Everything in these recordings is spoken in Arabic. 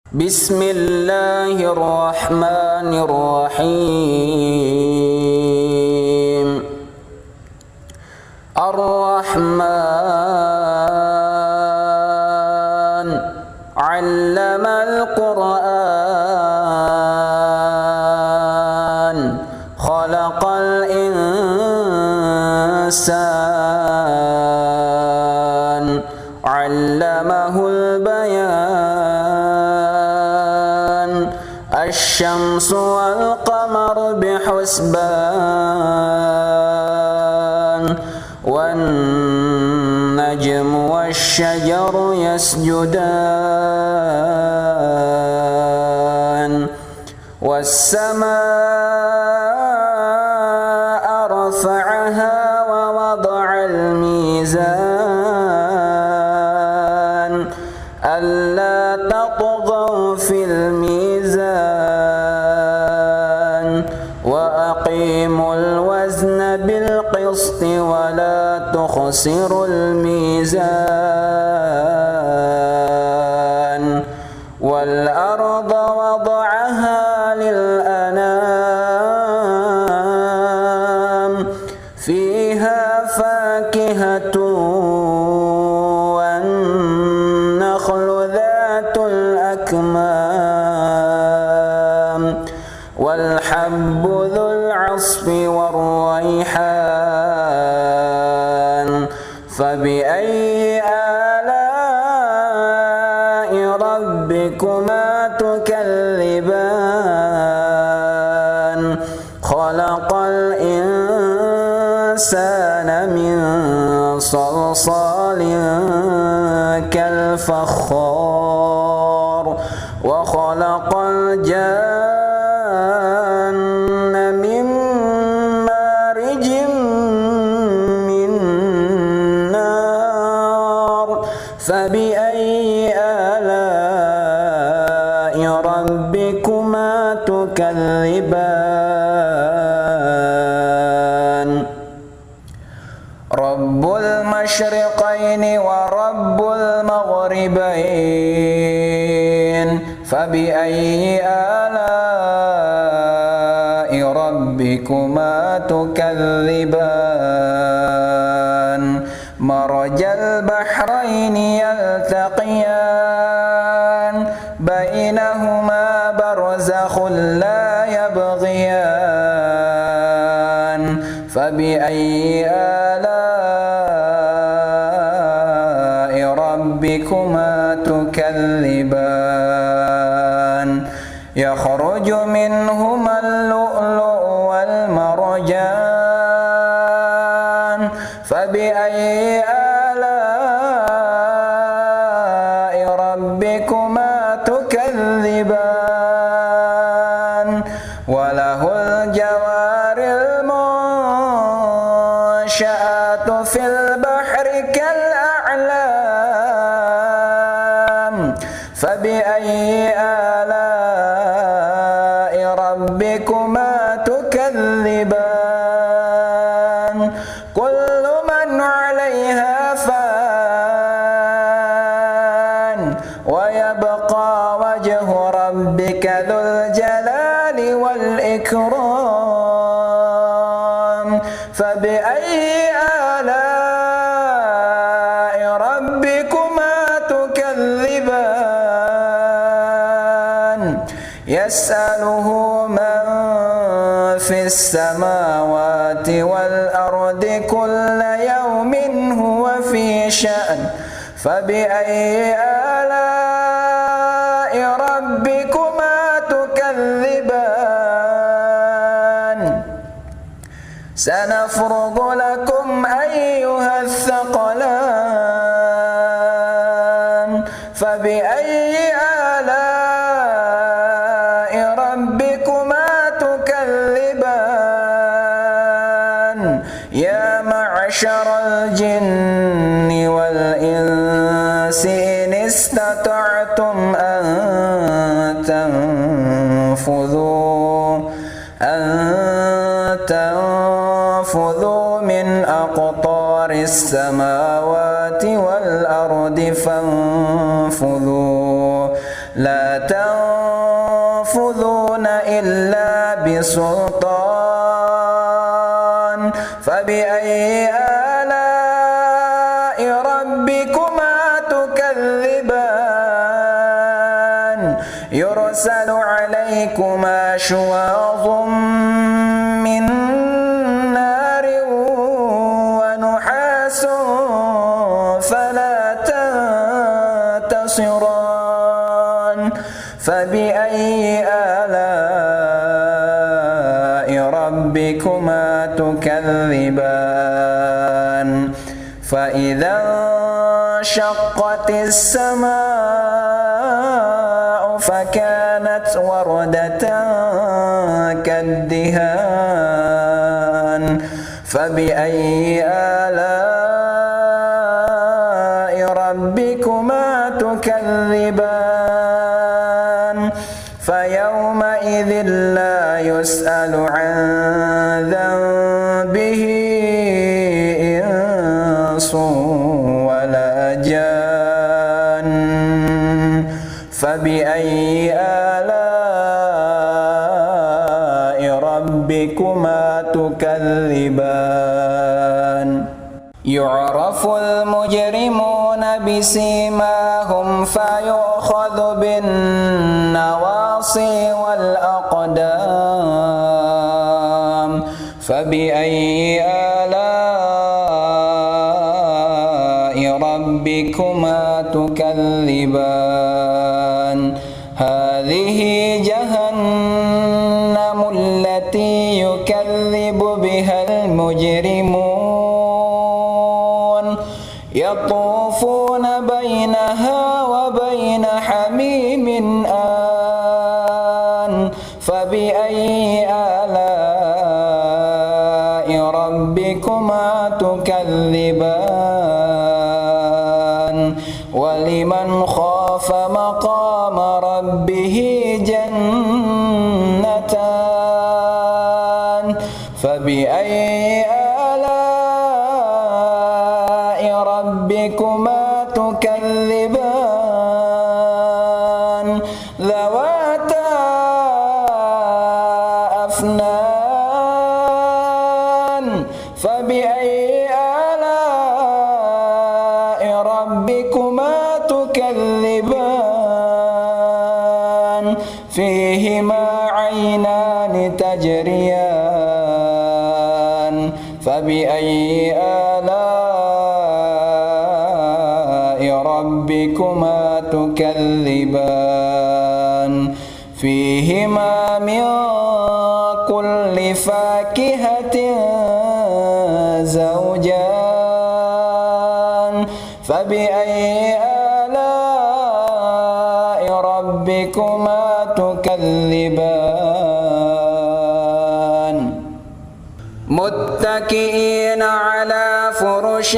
Bismillahirrahmanirrahim. Ar-Rahman 'allamal Qur'an, khalaqal insan, 'allamahul bayan. Asy-syamsu wal qamaru bihusban, wan najmu wasy-syajaru yasjudan, was-samaa'a rafa'aha wa wada'al mizan, alla tatghaw fil mizan, wa aqimul wazna bil qisti wa la tukhsirul mizan, wal arda wada'aha lil anam, fiha fakihatun wan nakhlu dhatul akmam, wal habbu dhul 'asfi war rayhan. Fabi'ayyi ala'i rabbikuma tukadziban. Khalaqal insana min salsalin kal fakhar, wa khalaqal janna min marijin min nar. Fabi'ayyi ala'i rabbikuma tukadziban. Rabbul masyriqaini wa rabbul maghribain. Fabi'ayyi ala'i rabbikuma tukadziban. Marajal bahraini yaltaqiyan, bainahuma barzakhun la yabghiyan. Fabi'ayyi ala'i rabbikuma tukadziban. Yakhruju minhuma al-lu'lu'u wal marjan. Fabi'ayyi ala'i rabbikuma tukadziban. Walahul jawaril munsha'atu fil bahri kal a'lam. Fabi'ayyi ala'i rabbikuma tukadziban. Kullu man 'alayha fan, wa yabqa wajhu rabbika dzul jalali wal ikram. Fabi'ayyi ala'i rabbikuma tukadziban. Yas'aluhu man fis samawati wal ardi kulla yawmin huwa fi sha'n. Fabi'ayyi ala'i rabbikuma tukadziban. Sanafrugu lakum ayyuhas thaqalan. Fabi'ayyi ala'i rabbikuma tukadziban. Ya ma'syaral jinni wal insi in istata'tum an tanfudhu min aqtaris samawati wal ardi fanfudhu لا تنفذون إلا بسلطان فبأي آلاء ربكما تكذبان يرسل عليكما شواظ من نار ونحاس فلا تنتصران فبأي آلاء ربكما تكذبان فإذا انشقت السماء فكانت وردة كالدهان فبأي آلاء ربكما تكذبان فيومئذ لا يسأل عن ذنبه إنس ولا جان فبأي آلاء ربكما تكذبان يعرف المجرمون بسيماهم فيؤخذ بالنواصي والأقدام فبأي آلاء ربكما تكذبان هذه جهنم التي يكذب بها المجرمون يطوفون بينها وبين حميم آن فبأي آلاء ربكما تكذبان ولمن خاف مقام ربه جنتان فبأي آلاء ربكما تكذبان ذواتا أفنان فبأي آلاء ربكما تكذبان فيهما عينان تجريان فبأي آلاء ربكما تكذبان فيهما من كل فاكهة زوجان فبأي آلاء ربكما تكذبان متكئين على فرش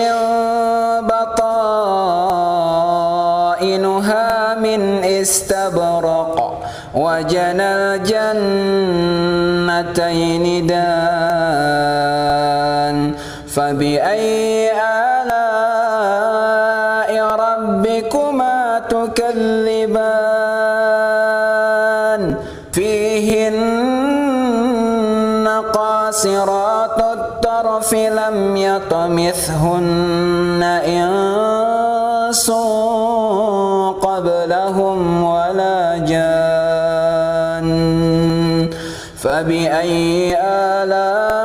بطائنها من استبرق وجنى الجنتين دان فبأي آلاء ربكما تكذبان فيهن قاصرات الطرف لم يطمثهن إنس قبلهم ولا جان فبأي آلاء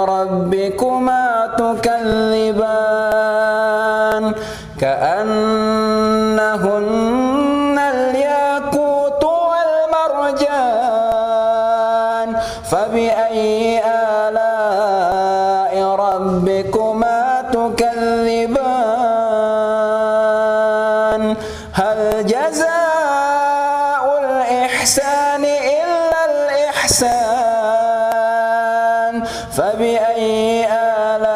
ربكما تكذبان كأنهن الياقوت والمرجان فبأي آلاء ربكما تكذبان هل جزاء الإحسان إلا الإحسان فبأي آلاء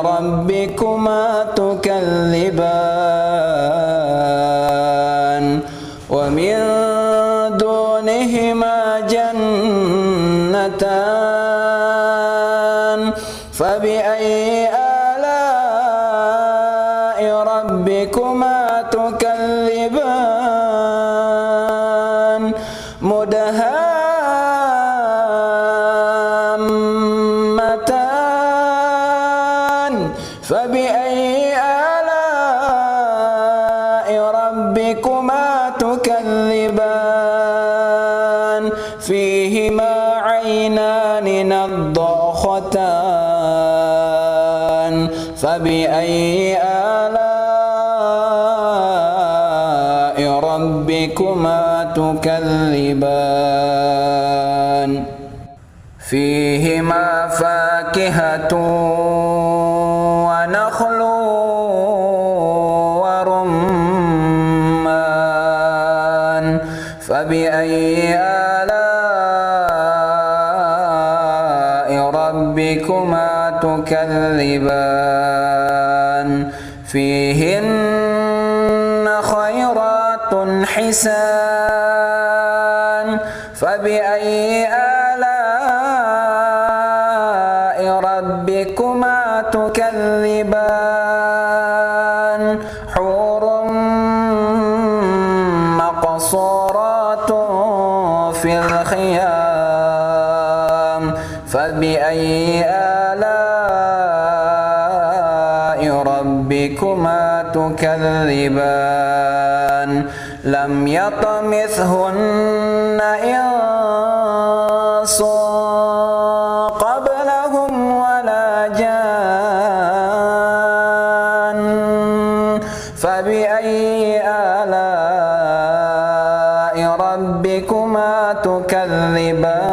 ربكما تكذبان ومن دونهما جنتان فبأي آلاء ربكما تكذبان فبأي آلاء ربكما تكذبان فيهما عينان نضاختان فبأي آلاء ربكما تكذبان فيهما فاكهة ونخل ورمان فبأي آلاء ربكما تكذبان فيهن خيرات حسان فبأي آلاء ربكما تكذبان حور مقصورات في الخيام فبأي آلاء ربكما تكذبان لم يطمثهن إنس قبلهم ولا جان فبأي آلاء ربكما تكذبان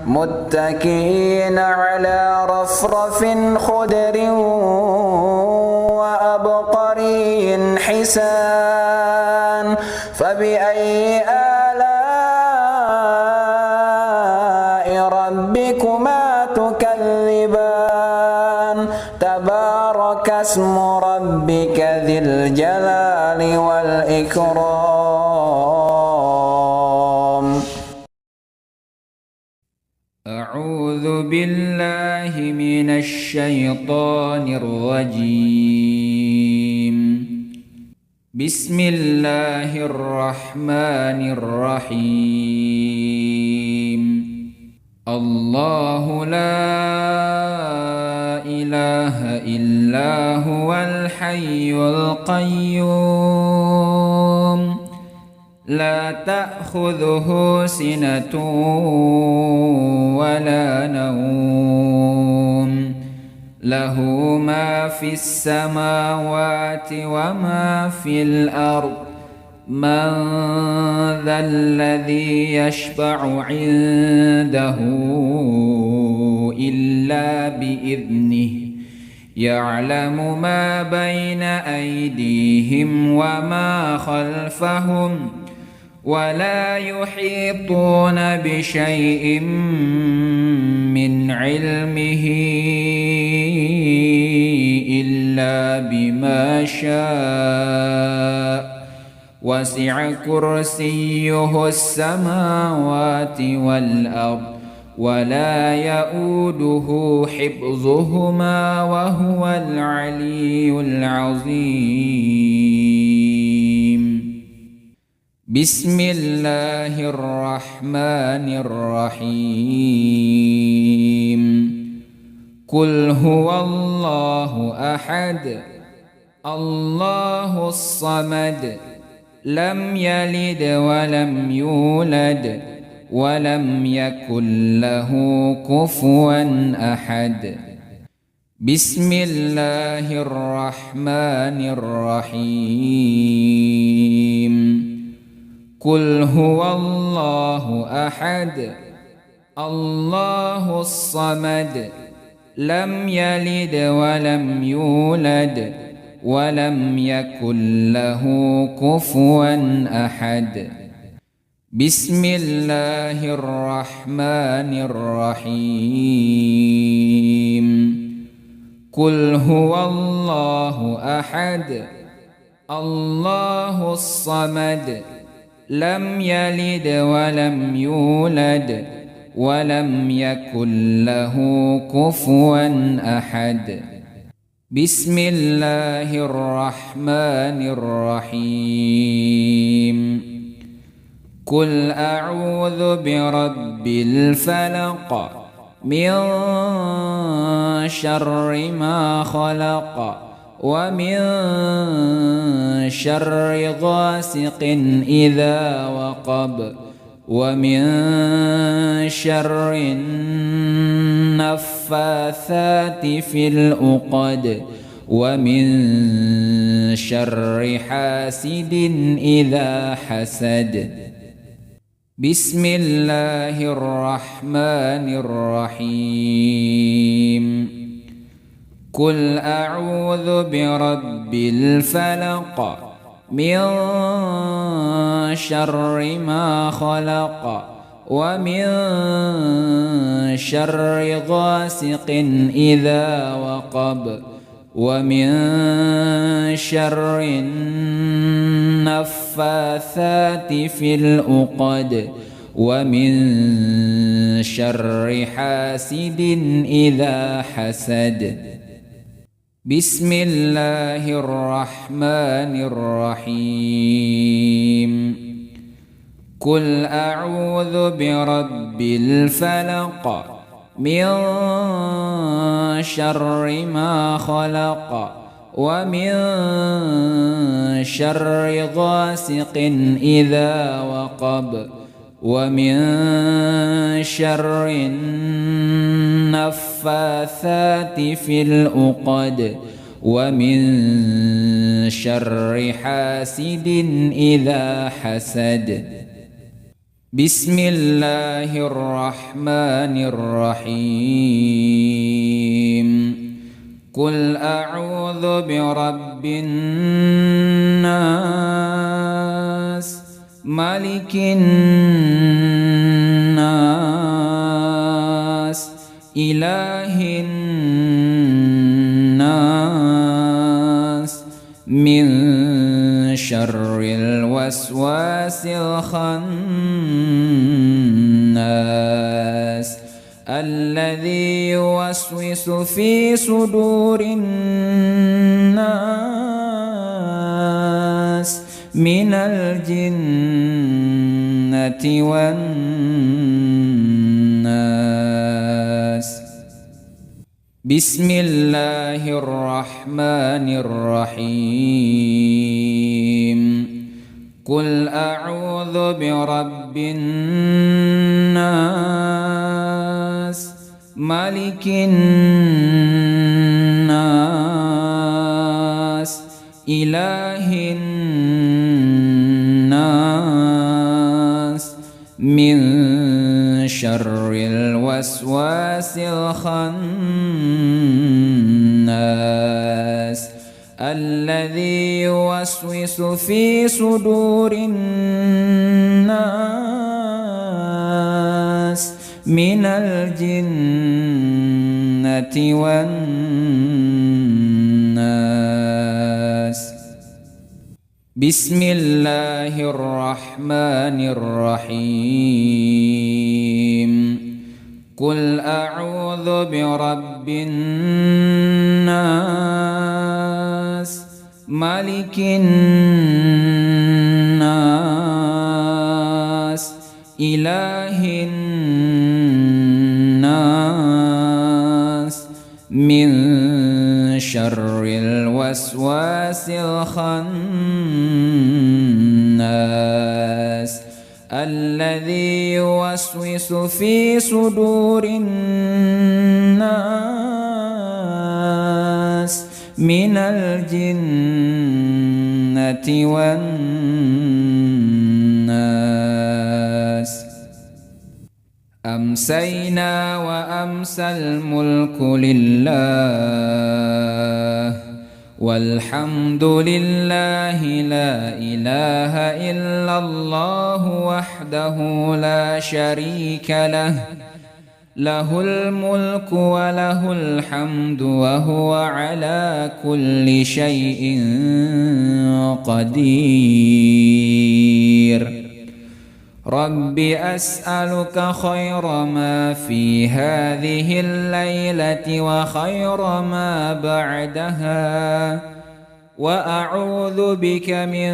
متكئين على رفرف خضر وأبقري حسان فبأي آلاء ربكما تكذبان تبارك اسم ربك ذي الجلال والإكرام. أعوذ بالله من الشيطان الرجيم. بسم الله الرحمن الرحيم. الله لا إله إلا هو الحي القيوم لا تأخذه سنة ولا نوم له ما في السماوات وما في الأرض من ذا الذي يشفع عنده إلا بإذنه يعلم ما بين أيديهم وما خلفهم ولا يحيطون بشيء من علمه إلا بما شاء وسع كرسيه السماوات والأرض ولا يؤوده حفظهما وهو العلي العظيم. بسم الله الرحمن الرحيم. قل هو الله أحد الله الصمد لم يلد ولم يولد ولم يكن له كفوا أحد. بسم الله الرحمن الرحيم. قل هو الله أحد الله الصمد لم يلد ولم يولد ولم يكن له كفوا أحد. بسم الله الرحمن الرحيم. قل هو الله أحد الله الصمد لم يلد ولم يولد ولم يكن له كفوا أحد. بسم الله الرحمن الرحيم. قل أعوذ برب الفلق من شر ما خلق ومن شر غاسق إذا وقب ومن شر النفاثات في العقد ومن شر حاسد إذا حسد. بسم الله الرحمن الرحيم. قل أعوذ برب الفلق من شر ما خلق ومن شر غاسق إذا وقب ومن شر النفاثات في العقد ومن شر حاسد إذا حسد. بسم الله الرحمن الرحيم. قل أعوذ برب الفلق من شر ما خلق ومن شر غاسق إذا وقب ومن شر النفاثات في العقد ومن شر حاسد إذا حسد. بسم الله الرحمن الرحيم. قل أعوذ برب الناس ملك الناس إله الناس من شر الوسواس الخناس الذي يوسوس في صدور الناس من الجنة والناس. بسم الله الرحمن الرحيم. قل أعوذ برب الناس ملك الناس إله الناس من شر الوسواس الخناس الذي يوسوس في صدور الناس من الجنة والناس. بسم الله الرحمن الرحيم. قل أعوذ برب الناس ملك الناس إله الناس من شر الوسواس الخناس الذي يوسوس في صدور الناس من الجنة والناس. أمسينا وأمسى الملك لله والحمد لله لا إله إلا الله وحده لا شريك له له الملك وله الحمد وهو على كل شيء قدير. رب أسألك خير ما في هذه الليلة وخير ما بعدها وأعوذ بك من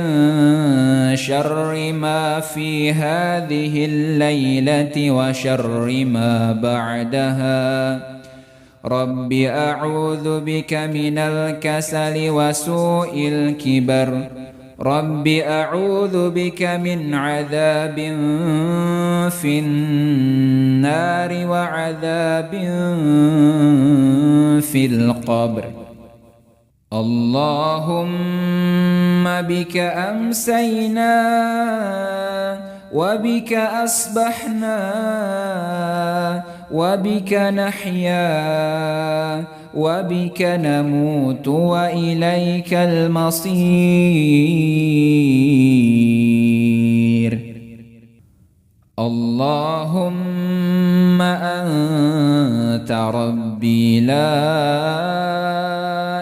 شر ما في هذه الليلة وشر ما بعدها. رب أعوذ بك من الكسل وسوء الكبر رب أعوذ بك من عذاب في النار وعذاب في القبر اللهم بك أمسينا وبك أصبحنا وبك نحيا وبك نموت وإليك المصير اللهم أنت ربي لا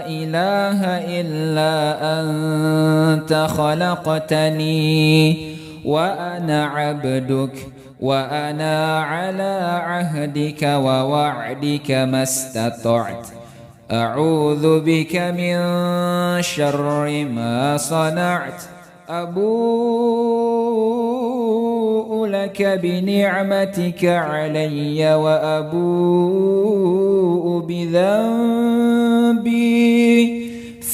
إله إلا أنت خلقتني وأنا عبدك وأنا على عهدك ووعدك ما استطعت أعوذ بك من شر ما صنعت أبوء لك بنعمتك علي وأبوء بذنبي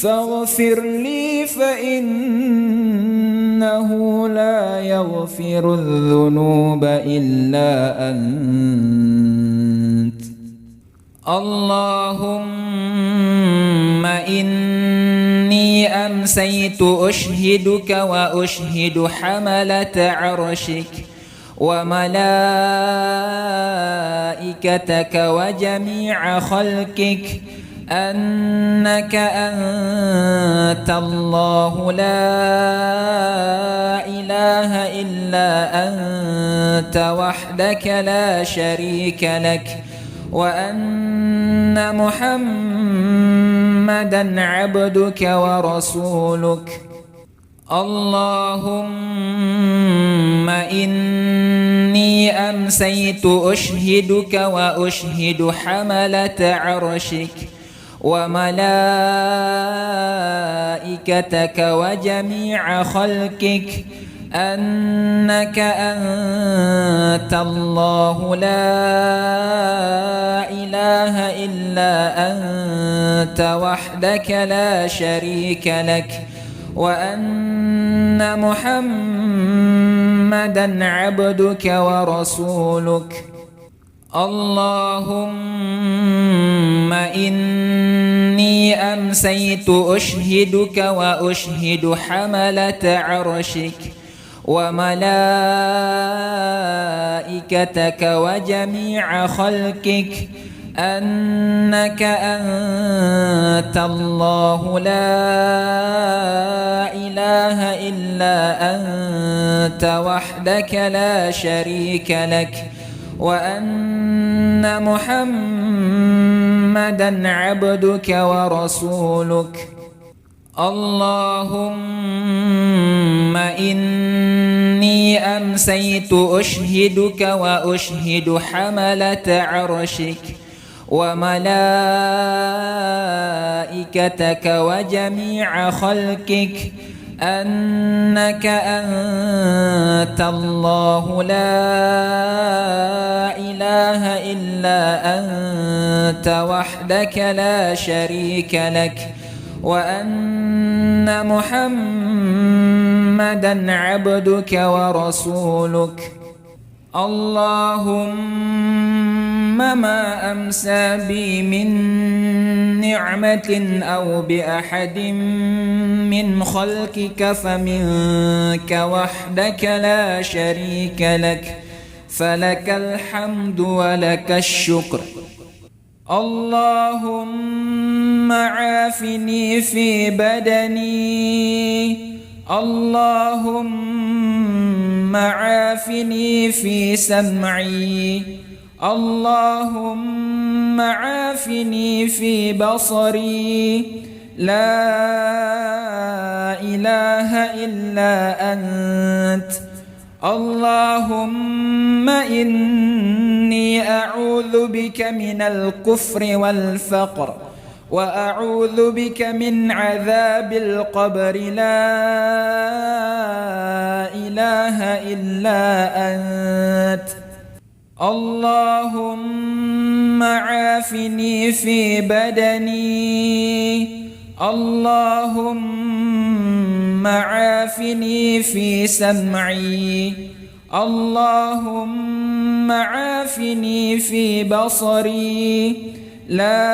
فاغفر لي فإنه لا يغفر الذنوب إلا أنت اللهم إني أمسيت أشهدك وأشهد حملة عرشك وملائكتك وجميع خلقك أنك أنت الله لا إله إلا أنت وحدك لا شريك لك وأن محمدًا عبدك ورسولك اللهم إني أمسيت أشهدك وأشهد حملة عرشك وملائكتك وجميع خلقك أنك أنت الله لا إله إلا أنت وحدك لا شريك لك وأن محمدًا عبدك ورسولك اللهم إني أمسيت أشهدك وأشهد حملة عرشك وملائكتك وجميع خلقك أنك أنت الله لا إله إلا أنت وحدك لا شريك لك وأن محمدًا عبدك ورسولك اللهم إني أمسيت أشهدك وأشهد حملة عرشك وملائكتك وجميع خلقك أنك أنت الله لا إله إلا أنت وحدك لا شريك لك وأن محمدًا عبدك ورسولك اللهم ما أمسى بي من نعمة أو بأحد من خلقك فمنك وحدك لا شريك لك فلك الحمد ولك الشكر اللهم عافني في بدني اللهم عافني في سمعي اللهم عافني في بصري لا إله إلا أنت اللهم إني أعوذ بك من الكفر والفقر وأعوذ بك من عذاب القبر لا إله إلا أنت اللهم عافني في بدني، اللهم عافني في سمعي، اللهم عافني في بصري. لا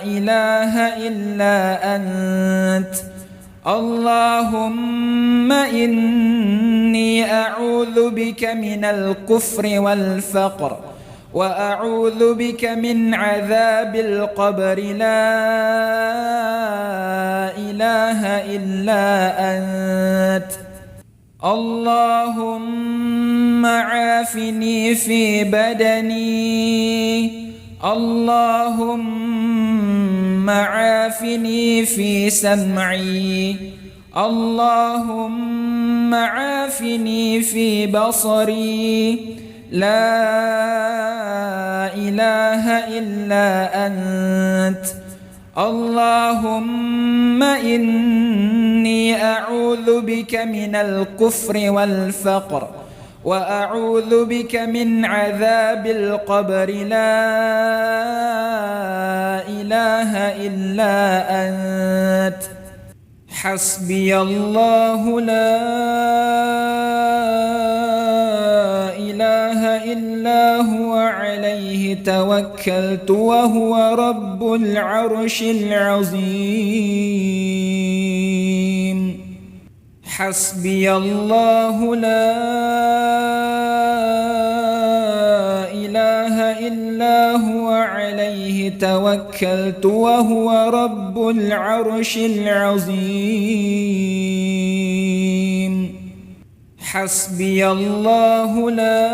إله إلا أنت. اللهم إني أعوذ بك من الكفر والفقر، وأعوذ بك من عذاب القبر. لا إله إلا أنت. اللهم عافني في بدني، اللهم عافني في سمعي، اللهم عافني في بصري. لا إله إلا أنت. اللهم إني أعوذ بك من الكفر والفقر، وأعوذ بك من عذاب القبر. لا إله إلا أنت. حسبي الله لا إله إلا هو، عليه توكلت وهو رب العرش العظيم. حسبي الله لا إله إلا هو، عليه توكلت وهو رب العرش العظيم. حسبي الله لا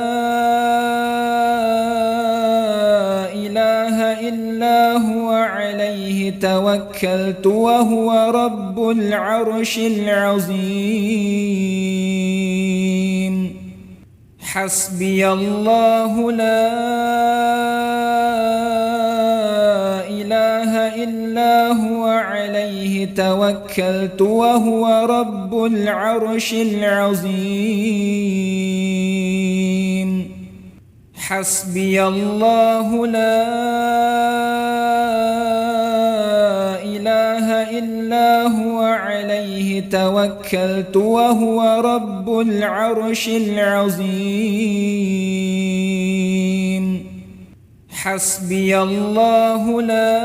إله إلا هو، عليه توكلت وهو رب العرش العظيم. حسبي الله لا إله إلا هو، عليه توكلت وهو رب العرش العظيم. حسبي الله لا إله إلا هو، عليه توكلت وهو رب العرش العظيم. حسبي الله لا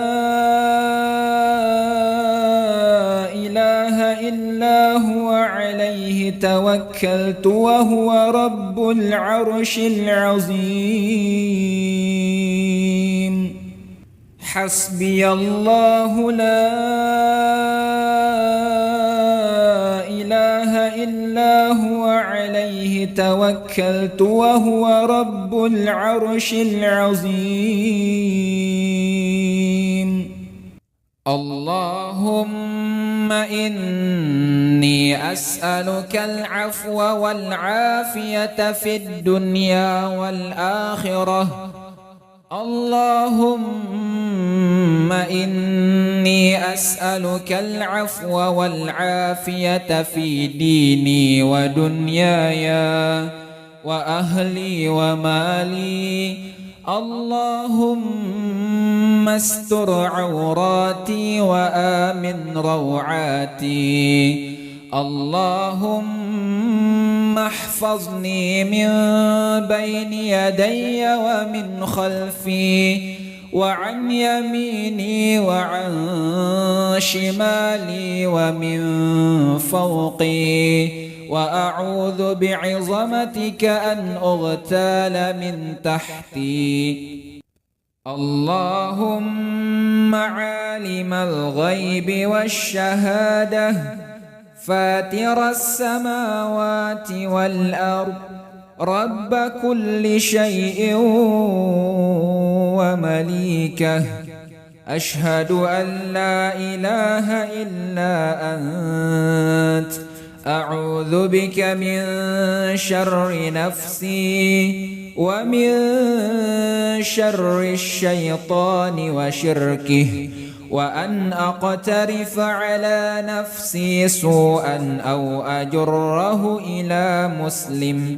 إله إلا هو، عليه توكلت وهو رب العرش العظيم. حسبي الله لا إله إلا هو، عليه توكلت وهو رب العرش العظيم. اللهم إني أسألك العفو والعافية في الدنيا والآخرة. اللهم إني أسألك العفو والعافية في ديني ودنياي وأهلي ومالي. اللهم استر عوراتي وآمن روعاتي. اللهم احفظني من بين يدي ومن خلفي وعن يميني وعن شمالي ومن فوقي، وأعوذ بعظمتك أن أغتال من تحتي. اللهم عالم الغيب والشهادة، فاتر السماوات والأرض، رب كل شيء ومليكه، أشهد أن لا إله إلا أنت، أعوذ بك من شر نفسي ومن شر الشيطان وشركه، وأن أقترف على نفسي سوءا أو أجره إلى مسلم.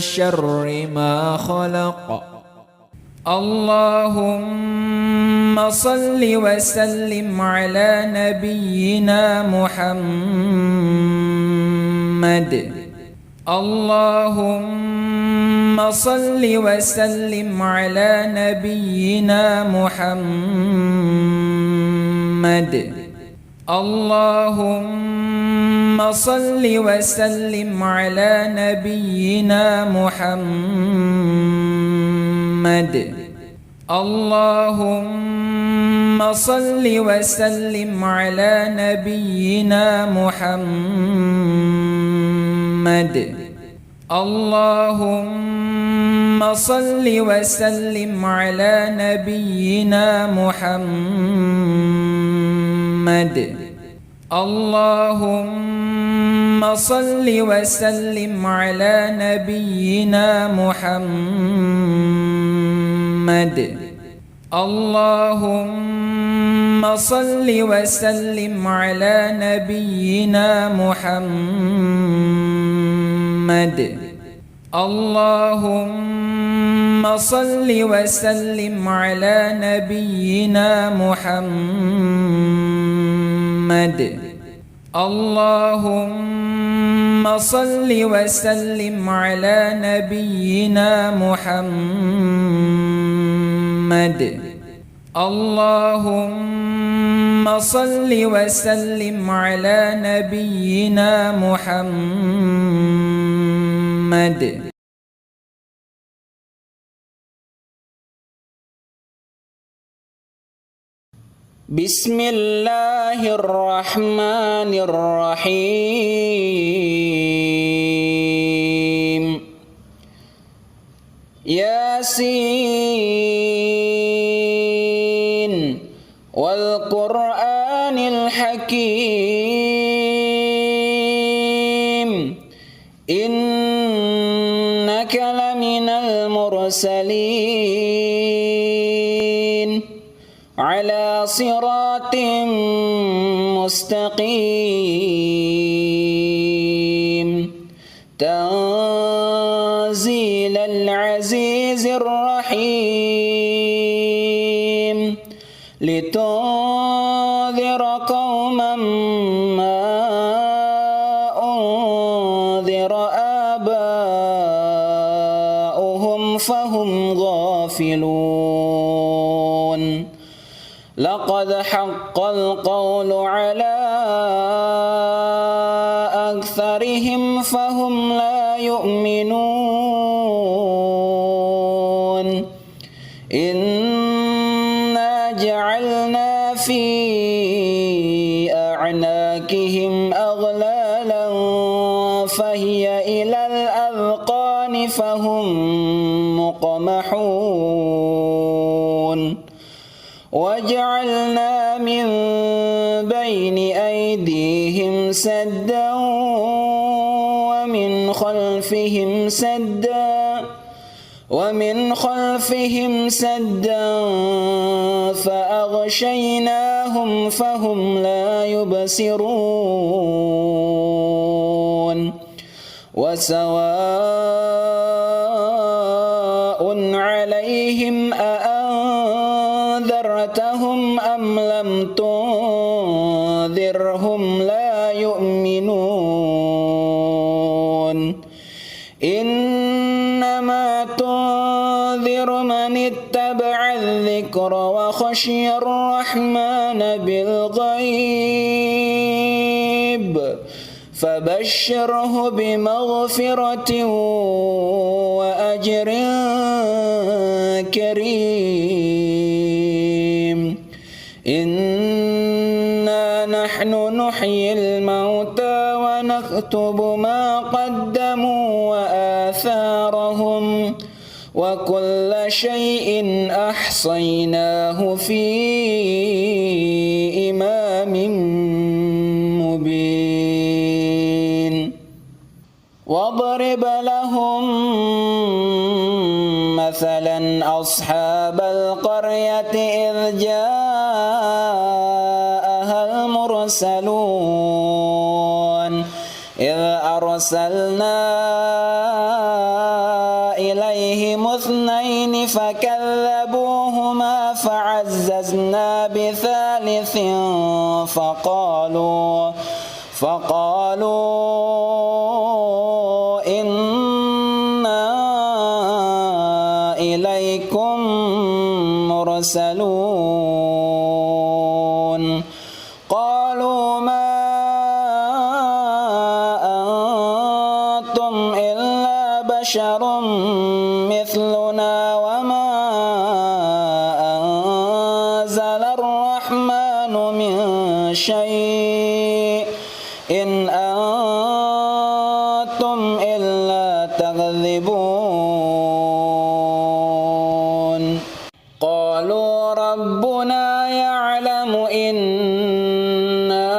شر ما خلق. اللهم صل وسلم على نبينا محمد. اللهم صل وسلم على نبينا محمد. اللهم صل وسلم على نبينا محمد. اللهم صل وسلم على نبينا محمد. اللهم صل وسلم على نبينا محمد. اللهم صل وسلم على نبينا محمد. اللهم صل وسلم على نبينا محمد. اللهم صل وسلم على نبينا محمد. اللهم صل وسلم على نبينا محمد. اللهم صل وسلم على نبينا محمد. بسم الله الرحمن الرحيم. ياسين والقرآن الحكيم إنك لمن المرسلين على صراط مستقيم تنزيل العزيز الرحيم لتنذر قوما ما أنذر آباؤهم فهم غافلون. لقد حق القول على أكثرهم فهم لا يؤمنون. إنا جعلنا في أعناقهم أغلالا فهي إلى الأذقان فهم مقمحون. وجعلنا من بين أيديهم سدا ومن خلفهم سدا فأغشيناهم فهم لا يبصرون. وسواء عليهم أأنذرتهم أم لم تنذرهم لا يؤمنون. إنما تنذر من اتبع الذكر وخشي الرحمن بالغيب فبشره بمغفرة وأجر كريم. إنا نحن نحيي الموتى ونكتب ما قدموا وآثارهم وكل شيء أحصيناه في إمام مبين. واضرب لهم مثلا أصحاب القرية إذ جاءها المرسلون إذ أرسلنا اثنين فكذبوهما فعززنا بثالث فقالوا إنا إليكم مرسلون قالوا ما أنتم إلا بشر مثلنا وما أنزل الرحمن من شيء إن أنتم إلا تكذبون قالوا ربنا يعلم إنا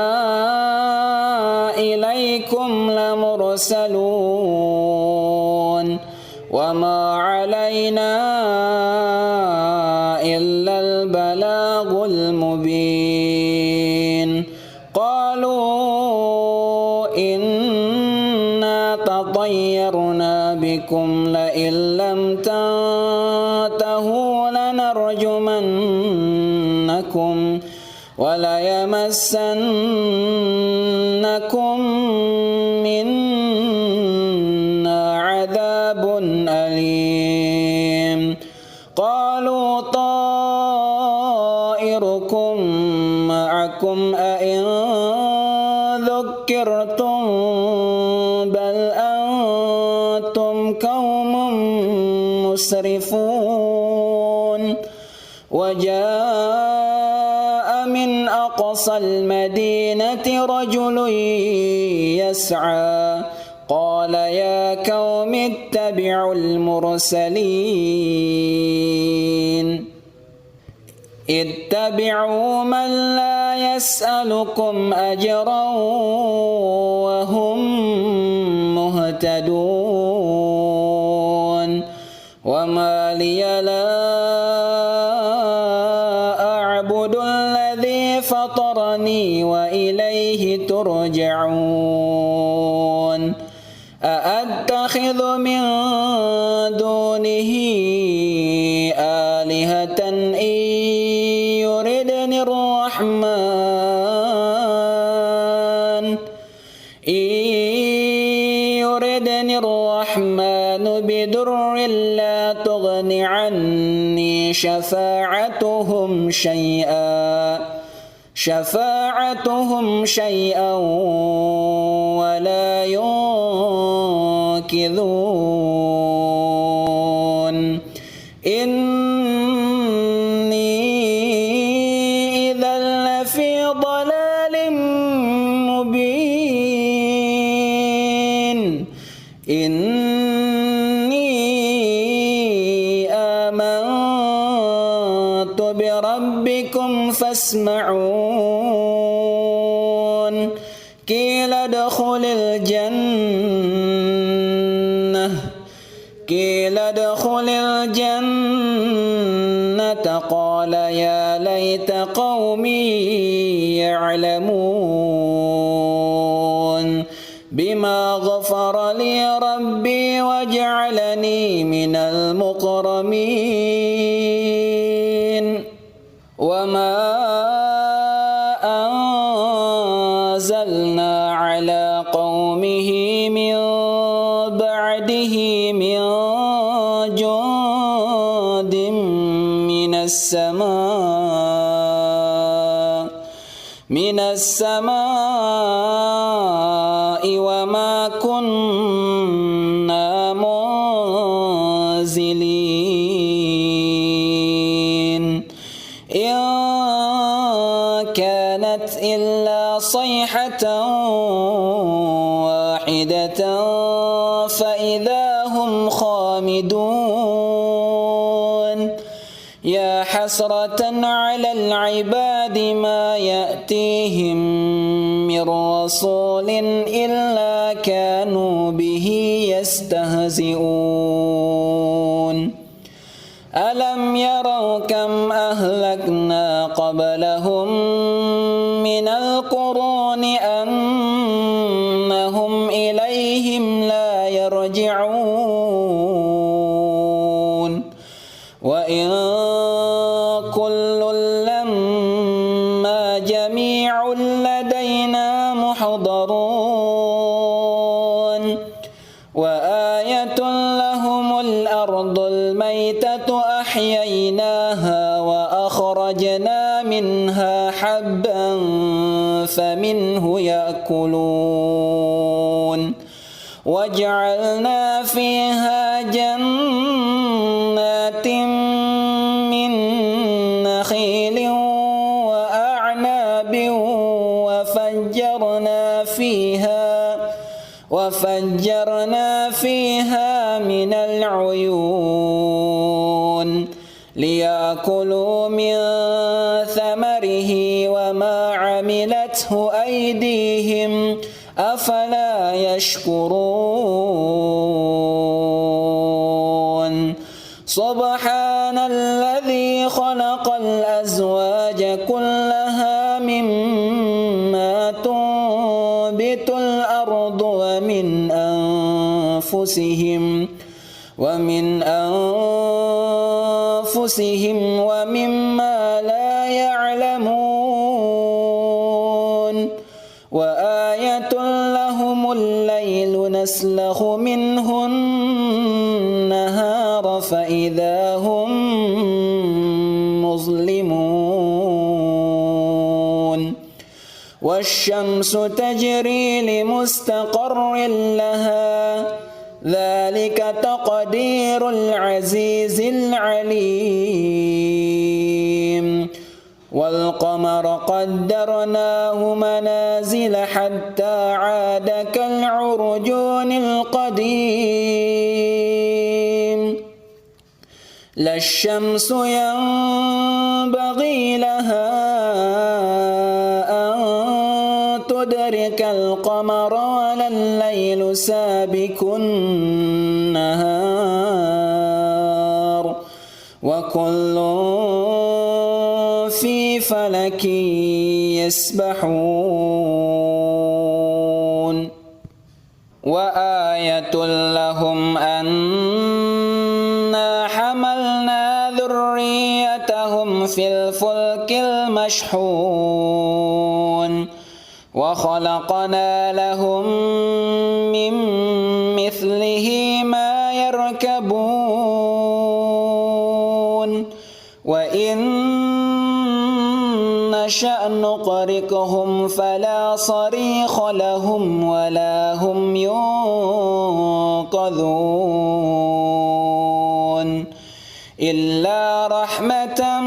إليكم لمرسلون وما علينا إلا البلاغ المبين قالوا إنا تطيرنا بكم لئن لم تنتهوا لنرجمنكم وليمسنكم منا عذاب أليم قالوا طائركم معكم أئن ذكرتم بل أنتم قوم مسرفون وجاء من أقصى المدينة رجل يسعى قال يا قوم اتبعوا المرسلين اتبعوا من لا يسألكم أجرا وهم مهتدون وما لي لا أعبد الذي فطرني وإليه ترجعون أأتخذ من دونه آلهة إن يردني الرحمن بضر لا تغن عني شفاعتهم شيئا ولا ينقذون إني إذا لفي ضلال مبين إني آمنت بربكم فاسمعون قيل ادخل الجنة قال يا ليت قومي يعلمون بما غفر لي ربي وجعلني من المكرمين وما أنزلنا على قومه من بعده من جند من السماء وما كنا منزلين إن كانت إلا صيحة واحدة فإذا هم خامدون يا حسرة على العباد ما يأتيهم من رسول إلا كانوا به يستهزئون ألم يروا كم أهلكنا قبلهم من القرون أنهم إليهم لا يرجعون وإن كل لما جميع لدينا محضرون وآية لهم الأرض الميتة أحييناها وأخرجنا منها حبا فمنه يأكلون وجعلنا فيها جنات من نخيل وأعناب وفجرنا فيها من العيون ليأكلوا من ثمره وما عملته أيديهم أفلا يشكرون سبحان الذي خلق الأزواج كلها مما تنبت الأرض ومن أنفسهم ومما لا يعلمون وآية لهم الليل نسلخ منه النهار فإذا هم مظلمون والشمس تجري لمستقر لها ذلك تقدير العزيز العليم والقمر قدرناه منازل حتى عاد كالعرجون القديم لا الشمس ينبغي لها أن تدرك القمر ولا الليل سابق النهار وكل في فلك يسبحون وآية لهم أنا حملنا ذريتهم في الفلك المشحون وخلقنا لهم من مثله ما يركبون وإن نشأ نغرقهم فلا صريخ لهم ولا هم ينقذون إلا رحمة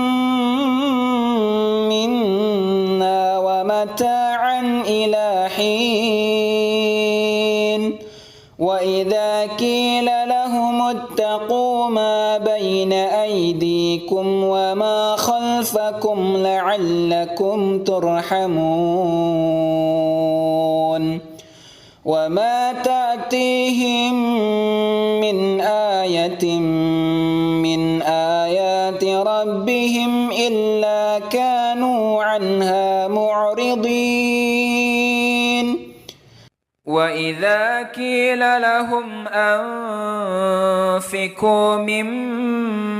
منا ومتاعا إلى حين وإذا قيل لهم اتقوا ما بين أيديكم وما خلفكم لعلكم ترحمون وما تأتيهم من آية من آيات ربهم إلا كانوا عنها معرضين وإذا قيل لهم أنفقوا مما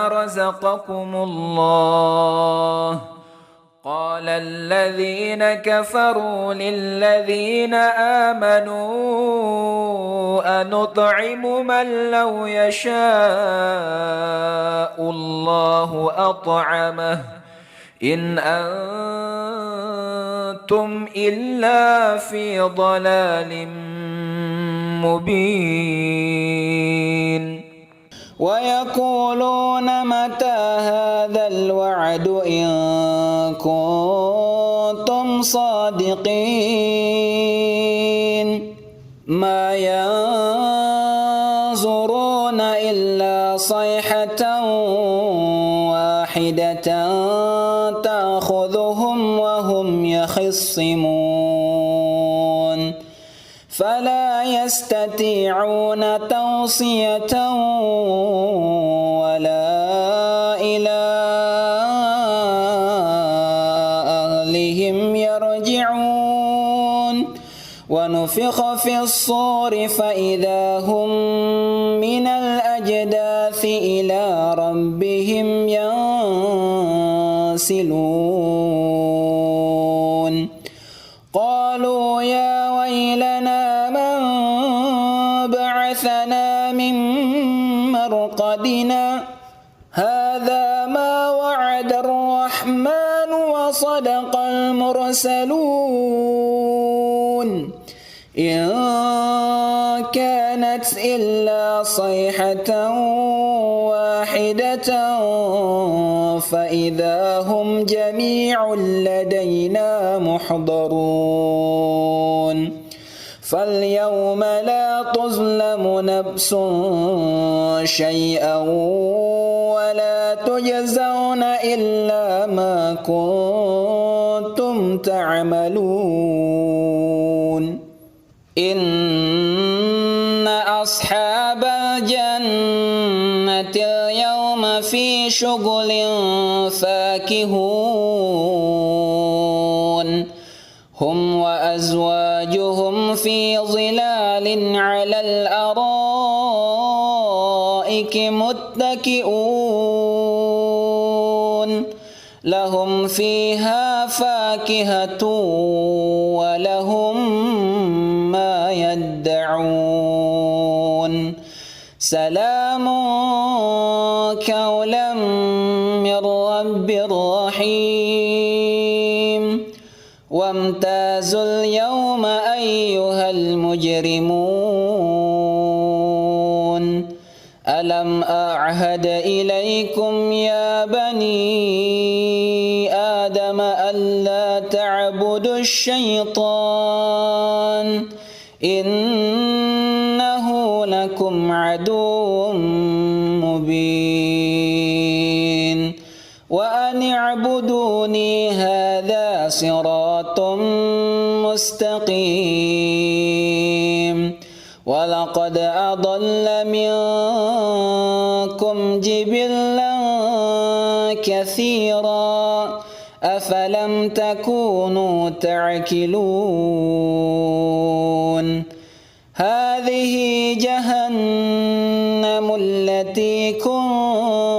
رزقكم الله قال الذين كفروا للذين آمنوا أنطعم من لو يشاء الله أطعمه إن أنتم إلا في ضلال مبين ويقولون متى هذا الوعد إن كنتم صادقين ما ينظرون إلا صيحة واحدة تأخذهم وهم يخصمون فلا يستطيعون توصية ولا إلى أهلهم يرجعون ونفخ في الصور فإذا هم من الأجداث إلى بعثنا من مرقدنا هذا ما وعد الرحمن وصدق المرسلون إن كانت إلا صيحة واحدة فإذا هم جميع لدينا محضرون فاليوم لا تظلم نفس شيئا ولا تجزون إلا ما كنتم تعملون إن أصحاب الجنة اليوم في شغل فاكهون هم وأزواجهم في ظلال على الأرائك متكئون لهم فيها فاكهة ولهم ما يدعون سلام قولا من رب رحيم وامتازوا اليوم أيها المجرمون ألم أعهد إليكم يا بني آدم ألا تعبدوا الشيطان إنه لكم عدو مبين وأن اعبدوني هذا صراط مستقيم ولقد أضل منكم جبلا كثيرا أفلم تكونوا تعقلون هذه جهنم التي كنتم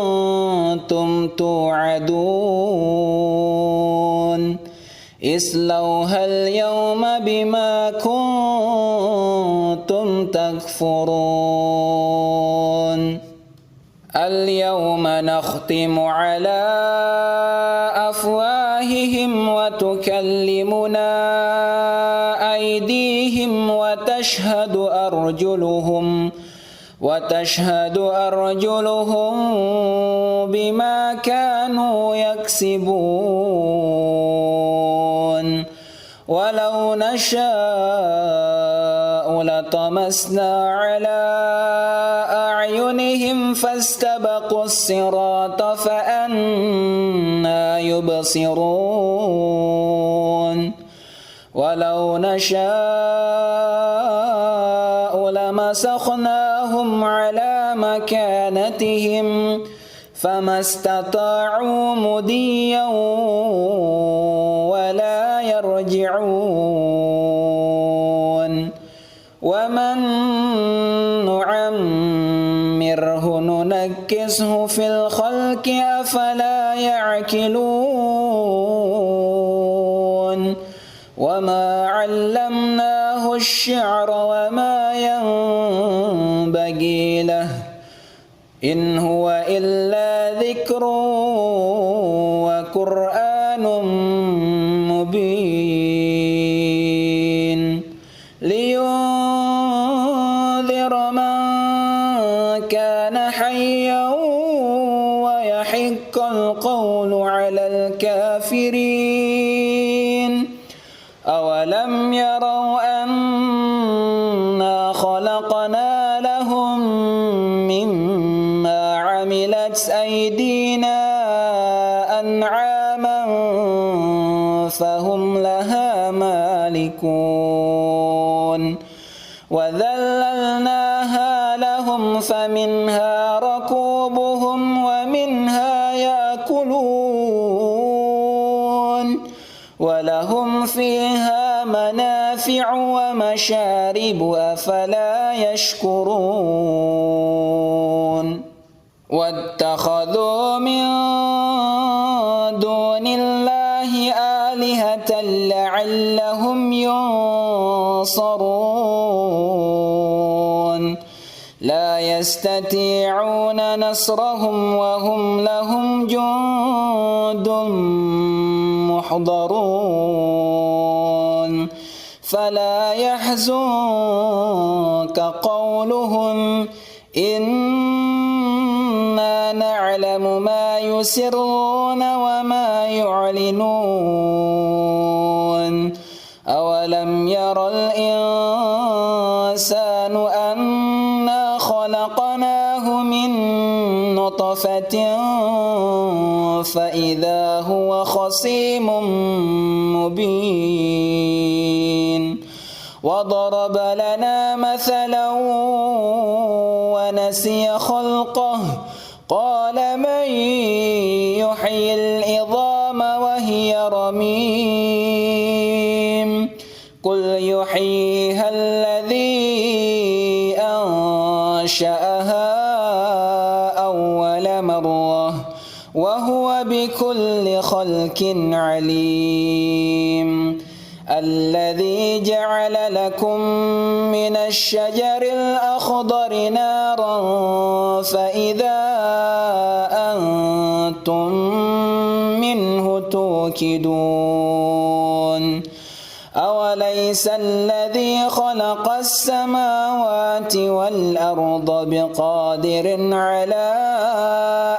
توعدون اصلوها اليوم بما كنتم تكفرون اليوم نختم على أفواههم وتكلمنا أيديهم وتشهد أرجلهم بما كانوا يكسبون ولو نشاء لطمسنا على أعينهم فاستبقوا الصراط فأنى يبصرون ولو نشاء لمسخناهم على مكانتهم فما استطاعوا مضيا ولا يرجعون ومن نعمره ننكسه في الخلق أفلا يعقلون وما علمناه الشعر وما ينبغي له إن هو إلا ذكر وقرآن مبين لينذر من كان حيا ويحق القول على الكافرين أولم يروا أنا خلقنا لهم مما عملت أيدينا أنعاما فهم لها مالكون وذللناها لهم فمنها ركوبهم ومنها يأكلون ولهم فيها منافع ومشارب أفلا يشكرون واتخذوا من دون الله آلهة لعلهم ينصرون لا يستطيعون نصرهم وهم لهم جند محضرون فلا يحزنك قولهم إنا نعلم ما يسرون وما يعلنون أولم ير الإنسان أنا خلقناه من نطفة فإذا هو خصيم مبين وضرب لنا مثلا ونسي خلقه قال من يحيي العظام وهي رميم قل يحييها الذي أنشأها أول مرة وهو بكل خلق عليم الذي جعل لكم من الشجر الأخضر نارا فإذا أنتم منه توقدون أوليس الذي خلق السماوات والأرض بقادر على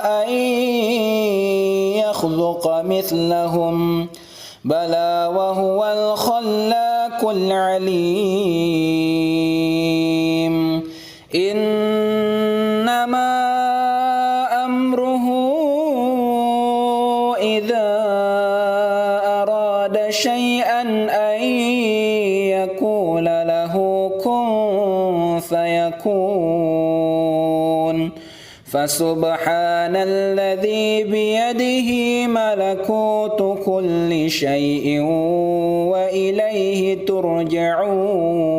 أن يخلق مثلهم بلى وهو الخلاق العليم إنما أمره إذا أراد شيئا أن يقول له كن فيكون فسبحان الذي بيده ملكوت كل شيء وإليه ترجعون